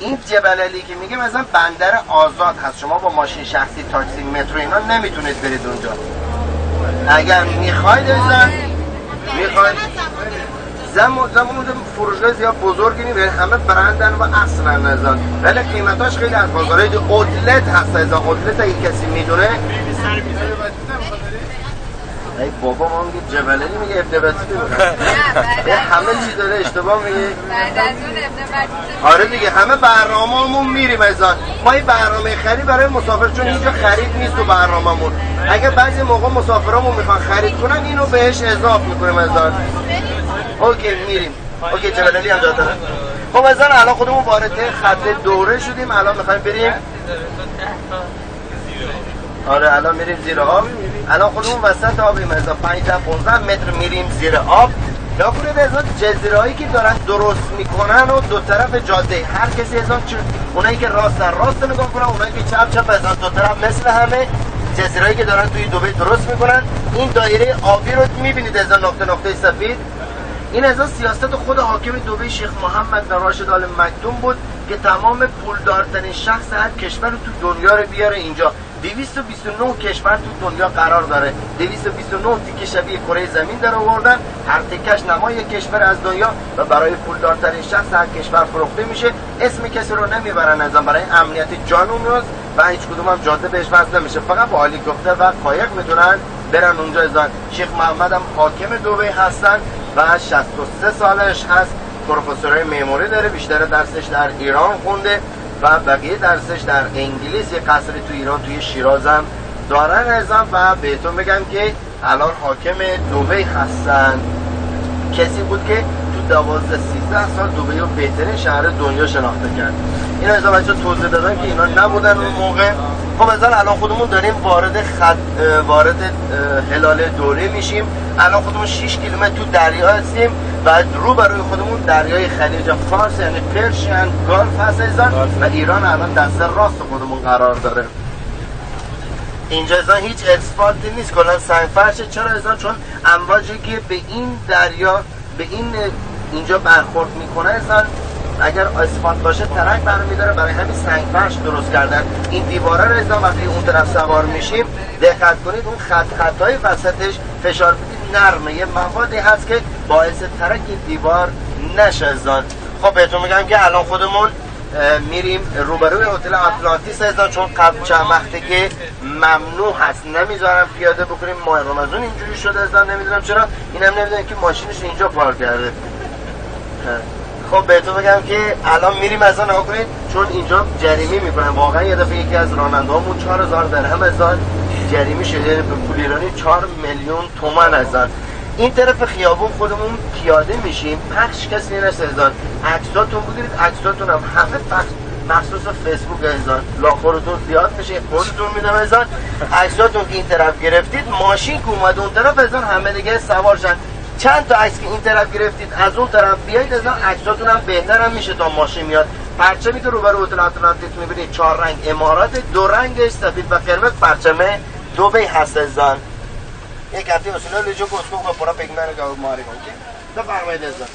این جبل علی که میگه مثلا بندر آزاد هست، شما با ماشین شخصی، تاکسی، مترو اینا نمیتونید برید اونجا. اگر میخواید ازن میخواید زمان فروشگاه زیاد بزرگی نیست، همه برندن و اصلا نزن، ولی قیمتاش خیلی از بازارهای اوتلت هست. ازن اوتلت اگه کسی میدونه ای بابا ما میگه جبللی میگه ابن بطوطه همه چی داره اشتباه میگه. آره دیگه همه برنامه‌مون میریم ازان. ما این برنامه خرید برای مسافر، چون اینجا خرید نیست تو برنامه‌مون. اگه بعضی موقع مسافرامون میخوان خرید کنن اینو بهش اضافه میکنیم ازان. اوکی میریم. اوکی جبللی هم داره. خب ازان الان خودمون وارد خط دوره شدیم، الان میخوایم بریم. آره الان میریم زیر آب. الان خودمون وسط آبیم، از 5 تا 15 متر میریم زیر آب. یا کنید از جزیره هایی که دارن درست میکنن و دو طرف جاده، هر کسی از اونایی که راست نگاه کنن، اونایی که چپ از دو طرف مثل همه جزیره هایی که دارن توی دبی درست میکنن. این دایره آبی رو میبینید از نقطه سفید. این از سیاست خود حاکم دبی شیخ محمد بن راشد آل مکتوم بود که تمام پولدارترین شخص هر کشور رو تو دنیا رو بیاره اینجا. 229 کشور تو دنیا قرار داره، 229 تیکه شبیه کره زمین در آوردن، هر تیکش نمای کشور از دنیا و برای پولدارترین شخص هر کشور فروخته میشه. اسم کسی رو نمیبرن ازن برای امنیت جان و مال و هیچ کدوم هم جاده بهش وصل نمیشه، فقط با هلیکوپتر و قایق میتونن برن اونجا ازن. شیخ محمد هم حاکم دبی هستن و 63 سالش هست، پروفسورای معماری داره، بیشتر درسش در ایران خونده و بقیه درسش در انگلیس. یه قصری تو ایران توی شیراز هم دارن ازم. و بهتون بگم که الان حاکم دبی هستن. کسی بود که تو 12-13 سال دبی رو بهترین شهر دنیا شناخته کرد. این از بچه توضیح دادن که اینا نبودن اون موقع. خب از الان خودمون داریم وارد هلال دوره میشیم. الان خودمون 6 کیلومتر تو دریا هستیم و رو برای خودمون دریای خلیج فارس یعنی پرشین گالف هست و ایران الان دست راست خودمون قرار داره. اینجا ازان هیچ اسفالتی نیست، کلا سنگ فرشه. چرا ازان؟ چون امواجی که به این دریا به این اینجا برخورد میکنه ازان اگر اسفالت باشه ترک برمیداره، برای همین سنگ فرش درست کردن. این دیواره رو ازان وقتی اون طرف سوار میشیم دقت کنید اون خطای وسطش فشار بدید نرمه، یه موادی هست که باعث ترک این دیوار نشه ازان. خب بهتون میگم که الان خودمون میریم روبروی هتل آتلانتیس ازان، چون قبل چند وقته که ممنوع هست نمیذارم پیاده بکنیم. ماه رمضان اینجوری شده ازان، نمیدونم چرا اینم نمیدونم که ماشینش اینجا پارک کرده. خب بهتون بگم که الان میریم از آن نگاه کنید، چون اینجا جریمه میکنن. واقعا یه دفعه یکی از راننده‌هامون 4000 درهم از آن جریمه شده، به پول ایرانی 4 میلیون تومان از آن. این طرف خیابون خودمون پیاده میشیم، پخش کسی نیست از آن. عکساتون بگیرید، عکساتون هم همه پخش مخصوص فیسبوک از آن. لاخورتون زیاد میشه، خودتون میدم از آن. عکساتون که این طرف گرفتید، ماشین که اومد اون طرف از آن همه دیگه سوار شدن. چند تا عکس که این طرف گرفتید از اون طرف بیایید از اون عکساتون هم بهتر هم میشه تا ماشین میاد. پرچمی که روبرو هتل آتلانتیس میبینید 4 رنگ امارات، 2 رنگش سفید و قرمز پرچم دبی هست ازان. یک هفته اصولا لیجو گفتگو با پورا پگمن گاو ماری کنید. بفرمایید ازان.